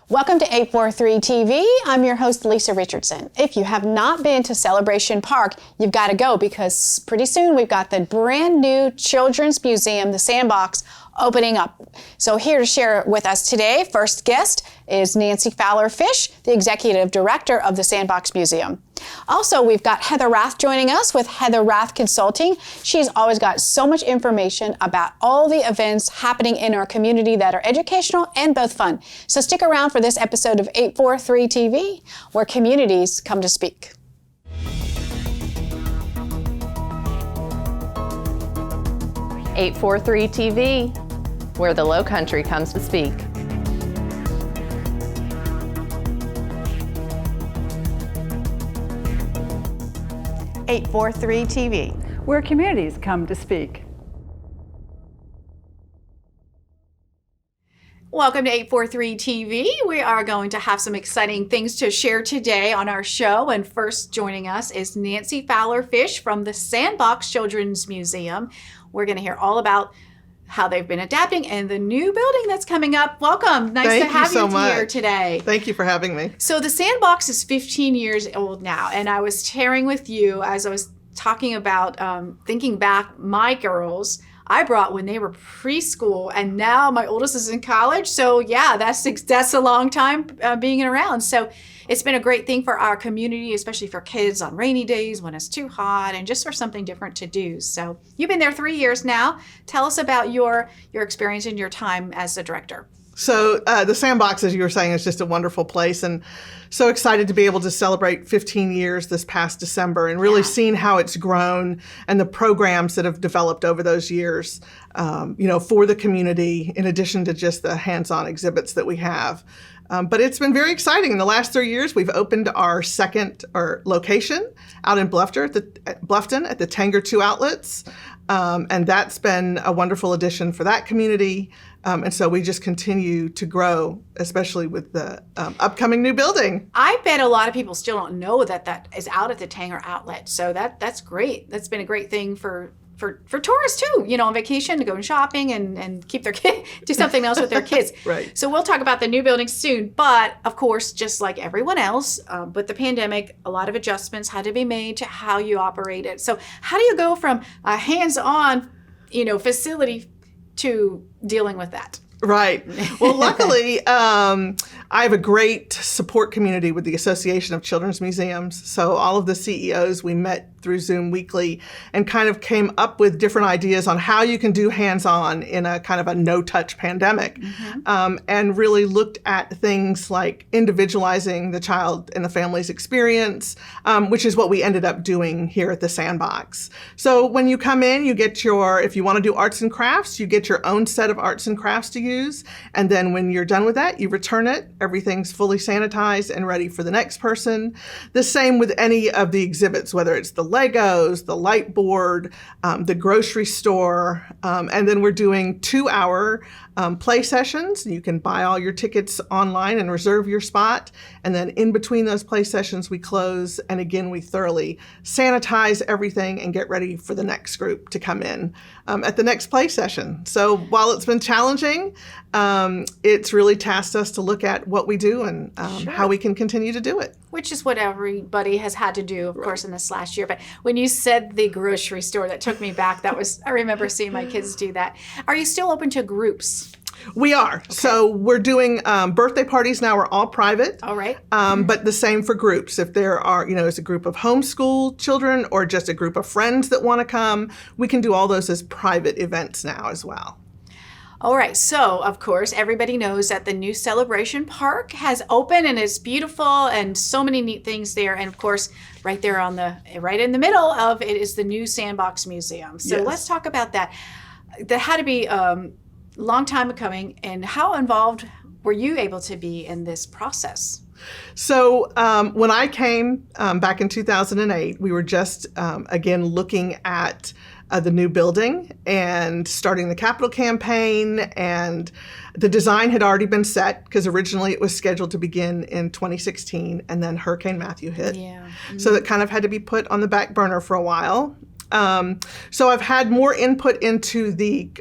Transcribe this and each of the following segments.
Welcome to 843 TV. I'm your host, Lisa Richardson. If you have not been to Celebration Park, you've got to go because pretty soon we've got the brand new Children's Museum, the Sandbox, opening up. So here to share with us today, first guest is Nancy Fowler Fish, the Executive Director of the Sandbox Museum. Also, we've got Heather Rath joining us with Heather Rath Consulting. She's always got so much information about all the events happening in our community that are educational and both fun. So stick around for this episode of 843 TV, where communities come to speak. .843 TV, where the Lowcountry comes to speak. .843 TV, where communities come to speak. Welcome to 843 TV. We are going to have some exciting things to share today on our show. And first joining us is Nancy Fowler Fish from the Sandbox Children's Museum. We're going to hear all about how they've been adapting and the new building that's coming up. Welcome. Nice to have you here today. Thank you for having me. So the Sandbox is 15 years old now, and I was sharing with you as I was talking about thinking back, my girls I brought when they were preschool, and now my oldest is in college. So yeah, that's a long time being around. So it's been a great thing for our community, especially for kids on rainy days when it's too hot and just for something different to do. So you've been there 3 years now. Tell us about your experience and your time as the director. So the Sandbox, as you were saying, is just a wonderful place, and so excited to be able to celebrate 15 years this past December and really seeing how it's grown and the programs that have developed over those years, for the community, in addition to just the hands-on exhibits that we have. But it's been very exciting. In the last 3 years, we've opened our second location out in Bluffton at the Tanger 2 outlets. And that's been a wonderful addition for that community. And so we just continue to grow, especially with the upcoming new building. I bet a lot of people still don't know that is out at the Tanger outlet. So that's great. That's been a great thing for tourists too, on vacation to go shopping and keep their kid, do something else with their kids. Right. So we'll talk about the new building soon. But of course, just like everyone else, with the pandemic, a lot of adjustments had to be made to how you operate it. So how do you go from a hands-on, facility to dealing with that? Right. Well, luckily, I have a great support community with the Association of Children's Museums. So all of the CEOs, we met through Zoom weekly and kind of came up with different ideas on how you can do hands-on in a kind of a no-touch pandemic, and really looked at things like individualizing the child and the family's experience, which is what we ended up doing here at the Sandbox. So when you come in, you get if you want to do arts and crafts, you get your own set of arts and crafts to use. And then when you're done with that, you return it. Everything's fully sanitized and ready for the next person. The same with any of the exhibits, whether it's the Legos, the light board, the grocery store. And then we're doing 2-hour play sessions. You can buy all your tickets online and reserve your spot. And then in between those play sessions, we close. And again, we thoroughly sanitize everything and get ready for the next group to come in at the next play session. So while it's been challenging, it's really tasked us to look at what we do and how we can continue to do it. Which is what everybody has had to do, of course, in this last year. But when you said the grocery store, that took me back. I remember seeing my kids do that. Are you still open to groups? We are. Okay. So we're doing birthday parties now. We're all private. All right. But the same for groups. If there are, it's a group of homeschool children or just a group of friends that want to come, we can do all those as private events now as well. All right. So, of course, everybody knows that the new Celebration Park has opened and it's beautiful and so many neat things there. And of course, right there right in the middle of it is the new Sandbox Museum. So let's talk about that. That had to be a long time coming. And how involved were you able to be in this process? So when I came back in 2008, we were just, again, looking at the new building and starting the capital campaign, and the design had already been set because originally it was scheduled to begin in 2016, and then Hurricane Matthew hit. So that kind of had to be put on the back burner for a while. So I've had more input into the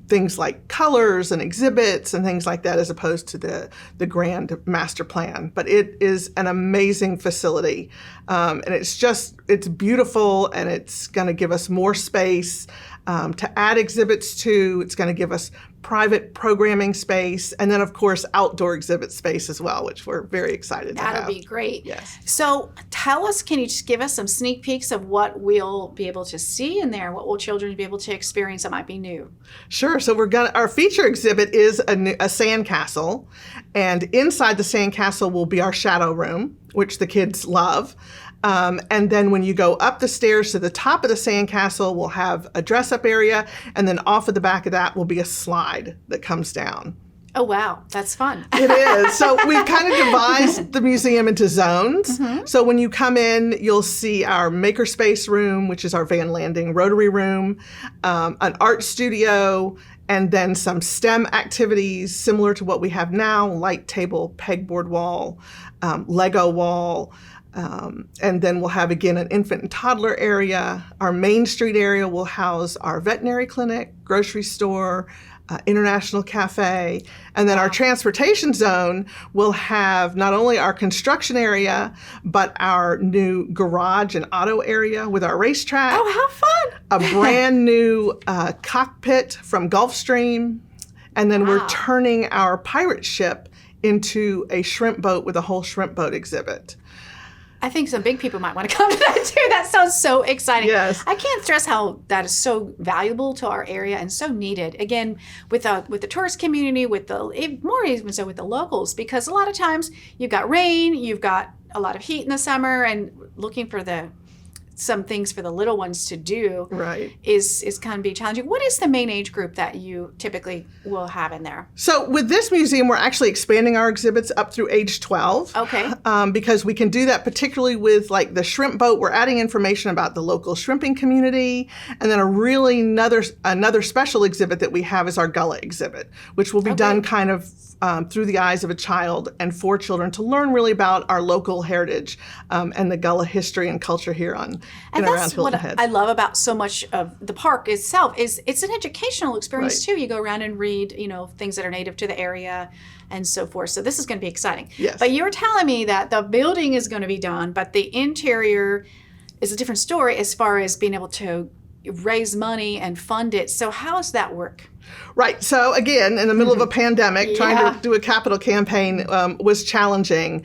things like colors and exhibits and things like that, as opposed to the grand master plan. But it is an amazing facility, and it's beautiful, and it's going to give us more space to add exhibits to. It's going to give us private programming space, and then of course outdoor exhibit space as well, which we're very excited to have. That'll be great. Yes. So tell us, can you just give us some sneak peeks of what we'll be able to see in there? What will children be able to experience that might be new? Sure. So our feature exhibit is a sandcastle, and inside the sandcastle will be our shadow room, which the kids love. And then when you go up the stairs to the top of the sandcastle, we'll have a dress-up area, and then off of the back of that will be a slide that comes down. Oh, wow. That's fun. It is. So we've kind of devised the museum into zones. Mm-hmm. So when you come in, you'll see our makerspace room, which is our Van Landing Rotary room, an art studio, and then some STEM activities similar to what we have now, light table, pegboard wall, Lego wall. And then we'll have, again, an infant and toddler area. Our Main Street area will house our veterinary clinic, grocery store, international cafe. And then our transportation zone will have not only our construction area, but our new garage and auto area with our racetrack. Oh, how fun! A brand new cockpit from Gulfstream. And then we're turning our pirate ship into a shrimp boat with a whole shrimp boat exhibit. I think some big people might want to come to that too. That sounds so exciting. Yes. I can't stress how that is so valuable to our area and so needed. Again, with the tourist community, more even so with the locals, because a lot of times you've got rain, you've got a lot of heat in the summer, and looking for some things for the little ones to do is kind of be challenging. What is the main age group that you typically will have in there? So with this museum, we're actually expanding our exhibits up through age 12. Okay. Because we can do that particularly with like the shrimp boat. We're adding information about the local shrimping community. And then another special exhibit that we have is our Gullah exhibit, which will be done kind of through the eyes of a child and for children to learn really about our local heritage and the Gullah history and culture here around Hilton Head. I love about so much of the park itself is it's an educational experience too. You go around and read, things that are native to the area and so forth. So this is going to be exciting. Yes. But you were telling me that the building is going to be done, but the interior is a different story as far as being able to raise money and fund it. So how does that work? Right. So again, in the middle of a pandemic, trying to do a capital campaign was challenging.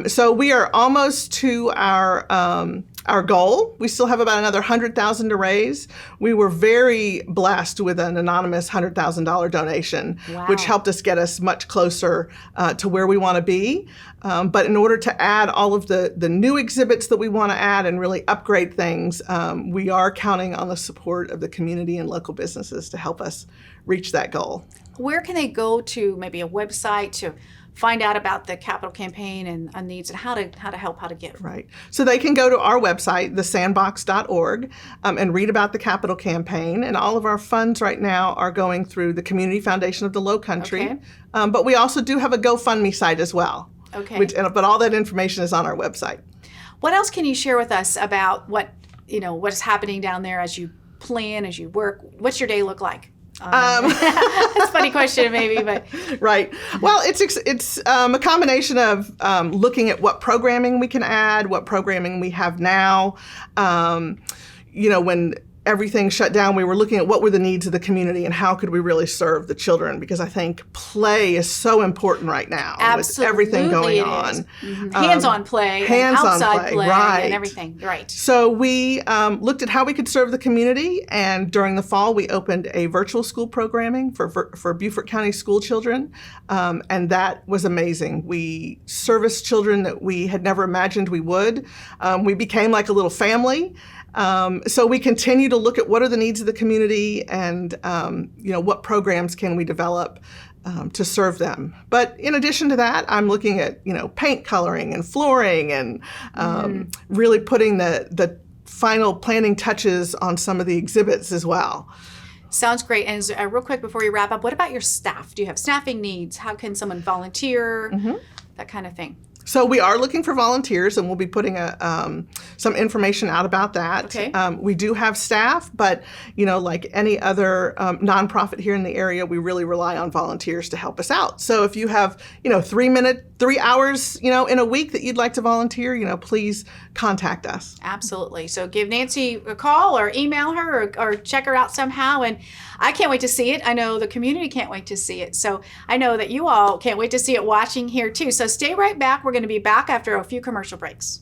So we are almost to our goal. We still have about another $100,000 to raise. We were very blessed with an anonymous $100,000 donation, which helped us get us much closer to where we want to be. But in order to add all of the new exhibits that we want to add and really upgrade things, we are counting on the support of the community and local businesses to help us reach that goal. Where can they go to maybe a website to find out about the capital campaign and needs and how to help, how to get? Right. So they can go to our website, thesandbox.org, and read about the capital campaign. And all of our funds right now are going through the Community Foundation of the Lowcountry. Okay. But we also do have a GoFundMe site as well. Okay. But all that information is on our website. What else can you share with us about what is happening down there as you plan, as you work? What's your day look like? That's a funny question, maybe, but right. Well, it's a combination of looking at what programming we can add, what programming we have now. When everything shut down, we were looking at what were the needs of the community and how could we really serve the children, because I think play is so important right now. Absolutely, with everything going on. Mm-hmm. Hands-on play, outside play, right. and everything. Right. So we looked at how we could serve the community, and during the fall we opened a virtual school programming for Beaufort County school children, and that was amazing. We serviced children that we had never imagined we would. We became like a little family. So we continue to look at what are the needs of the community and, what programs can we develop to serve them. But in addition to that, I'm looking at, paint coloring and flooring and really putting the final planning touches on some of the exhibits as well. Sounds great. And real quick before we wrap up, what about your staff? Do you have staffing needs? How can someone volunteer? That kind of thing. So we are looking for volunteers, and we'll be putting some information out about that. Okay. We do have staff, but like any other nonprofit here in the area, we really rely on volunteers to help us out. So if you have 3 hours in a week that you'd like to volunteer, please contact us. Absolutely. So give Nancy a call or email her or check her out somehow. And I can't wait to see it. I know the community can't wait to see it. So I know that you all can't wait to see it watching here too. So stay right back. We're going to be back after a few commercial breaks.